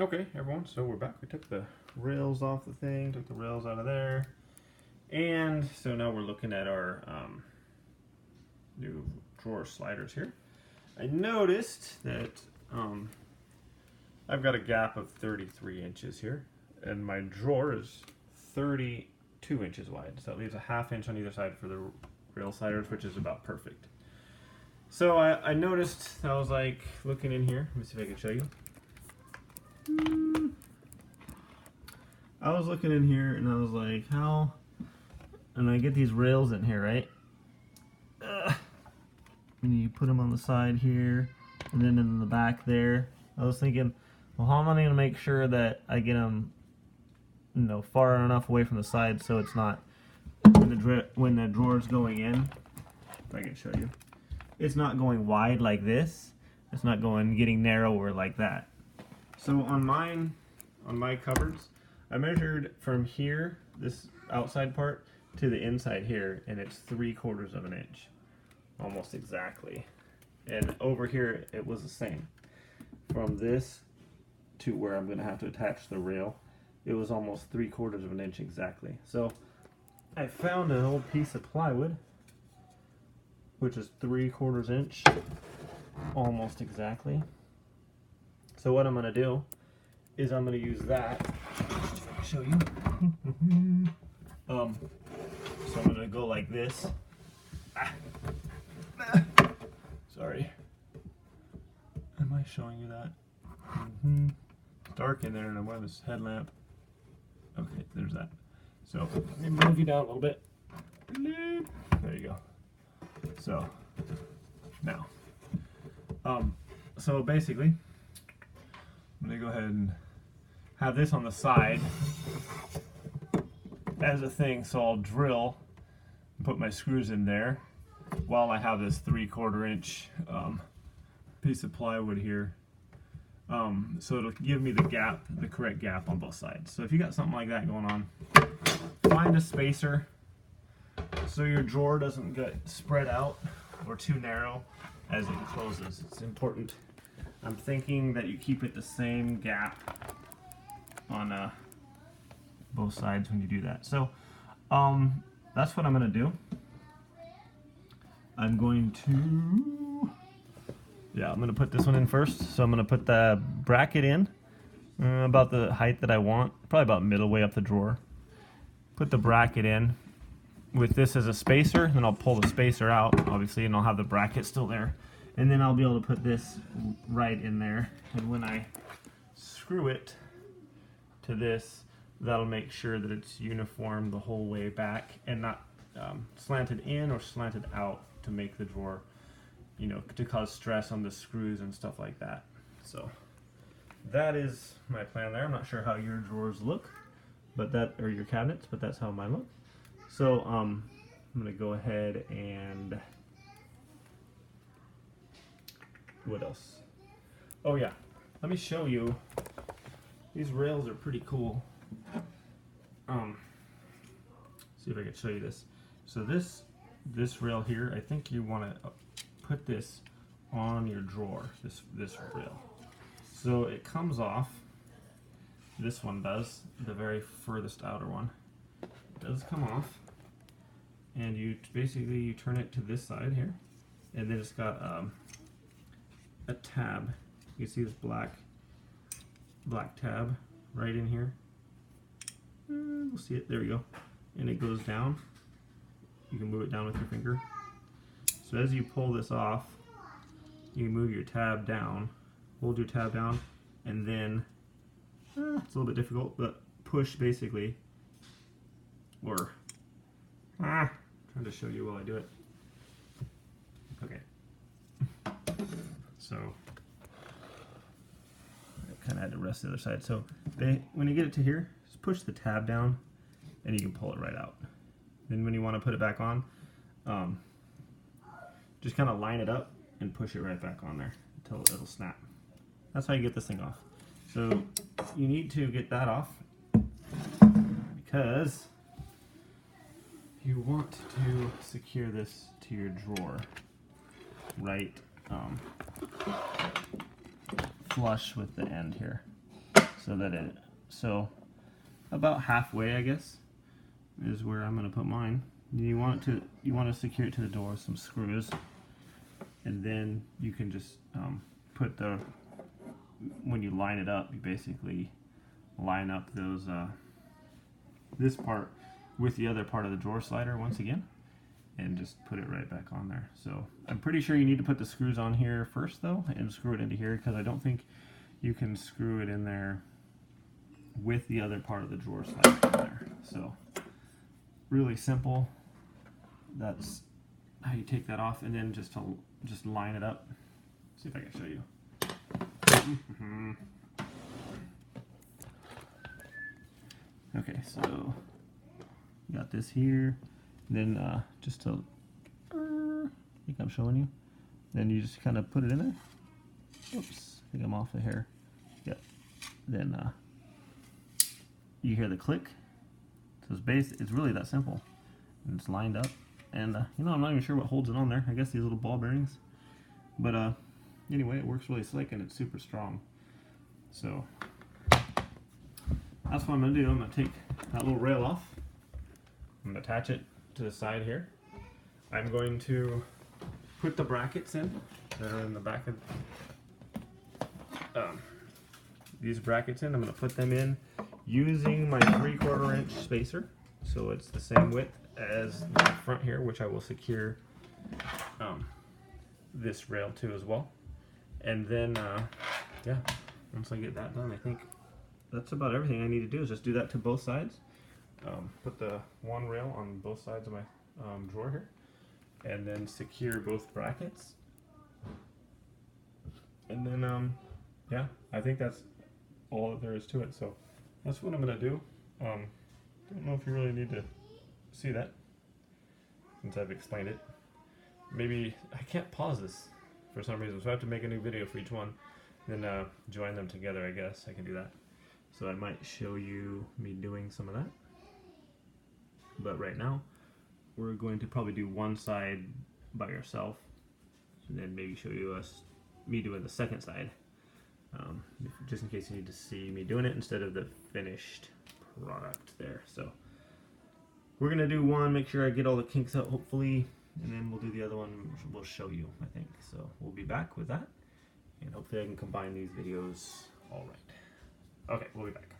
Okay, everyone, so we're back. We took the rails off the thing, took the rails out of there, and so now we're looking at our new drawer sliders here. I noticed that I've got a gap of 33 inches here, and my drawer is 32 inches wide, so it leaves a half inch on either side for the rail sliders, which is about perfect. So I noticed, I was like looking in here, let me see if I can show you. I was looking in here and I was like, how? And I get these rails in here, right? And you put them on the side here, and then in the back there. I was thinking, well, how am I going to make sure that I get them, far enough away from the side so it's not when the drawer's going in. If I can show you, it's not going wide like this. It's not getting narrower like that. So on my cupboards, I measured from here, this outside part, to the inside here, and it's 3/4 of an inch, almost exactly. And over here, it was the same. From this to where I'm going to have to attach the rail, it was almost 3/4 of an inch exactly. So I found an old piece of plywood, which is 3/4 inch, almost exactly. So what I'm going to do is I'm going to use that. Show you. So I'm going to go like this. Sorry. Am I showing you that? It's dark in there and I'm wearing this headlamp. Okay, there's that. So let me move you down a little bit. There you go. So now, so basically, I'm going to go ahead and have this on the side as a thing, so I'll drill and put my screws in there while I have this 3/4 inch piece of plywood here. So it'll give me the correct gap on both sides. So if you got something like that going on, find a spacer so your drawer doesn't get spread out or too narrow as it closes. It's important. I'm thinking that you keep it the same gap on both sides when you do that. So that's what I'm going to do. I'm going to put this one in first. So I'm going to put the bracket in about the height that I want, probably about middle way up the drawer. Put the bracket in with this as a spacer, then I'll pull the spacer out, obviously, and I'll have the bracket still there. And then I'll be able to put this right in there. And when I screw it to this, that'll make sure that it's uniform the whole way back and not slanted in or slanted out to make the drawer, to cause stress on the screws and stuff like that. So that is my plan there. I'm not sure how your drawers look, or your cabinets, but that's how mine look. So I'm gonna go ahead and what else? Oh yeah, let me show you. These rails are pretty cool. See if I can show you this. So this rail here, I think you want to put this on your drawer. This rail. So it comes off. This one does, the very furthest outer one. It does come off, and you turn it to this side here, and then it's got a tab. You can see this black tab right in here. We'll see it. There we go. And it goes down. You can move it down with your finger. So as you pull this off, you move your tab down, hold your tab down, and then it's a little bit difficult, but push basically, or trying to show you while I do it. Okay. So I kind of had to rest the other side. So when you get it to here, just push the tab down, and you can pull it right out. Then when you want to put it back on, just kind of line it up and push it right back on there until it'll snap. That's how you get this thing off. So you need to get that off because you want to secure this to your drawer right flush with the end here. so that about halfway, I guess, is where I'm going to put mine. You want to secure it to the door with some screws, and then you can just put when you line it up, you basically line up those this part with the other part of the drawer slider once again, and just put it right back on there. So I'm pretty sure you need to put the screws on here first though, and screw it into here, because I don't think you can screw it in there with the other part of the drawer slider in there. So really simple. That's how you take that off, and then just line it up. See if I can show you. Okay, so you got this here. Then just to, I think I'm showing you. Then you just kind of put it in there. Oops, I think I'm off the hair. Yep. Then you hear the click. So it's really that simple. And it's lined up. And you know, I'm not even sure what holds it on there. I guess these little ball bearings. But anyway, it works really slick and it's super strong. So that's what I'm gonna do. I'm gonna take that little rail off. I'm gonna attach it to the side here. I'm going to put the brackets in that are in the back of these brackets in. I'm gonna put them in using my 3/4 inch spacer, so it's the same width as the front here, which I will secure this rail to as well. And then yeah, once I get that done, I think that's about everything I need to do is just do that to both sides. Put the one rail on both sides of my drawer here, and then secure both brackets. And then yeah, I think that's all that there is to it. So that's what I'm gonna do. Don't know if you really need to see that since I've explained it. Maybe I can't pause this for some reason, so I have to make a new video for each one, then join them together. I guess I can do that. So I might show you me doing some of that. But right now, we're going to probably do one side by yourself, and then maybe show you me doing the second side, just in case you need to see me doing it instead of the finished product there. So we're gonna do one, make sure I get all the kinks out hopefully, and then we'll do the other one. We'll show you, I think. So we'll be back with that, and hopefully I can combine these videos all right. Okay, we'll be back.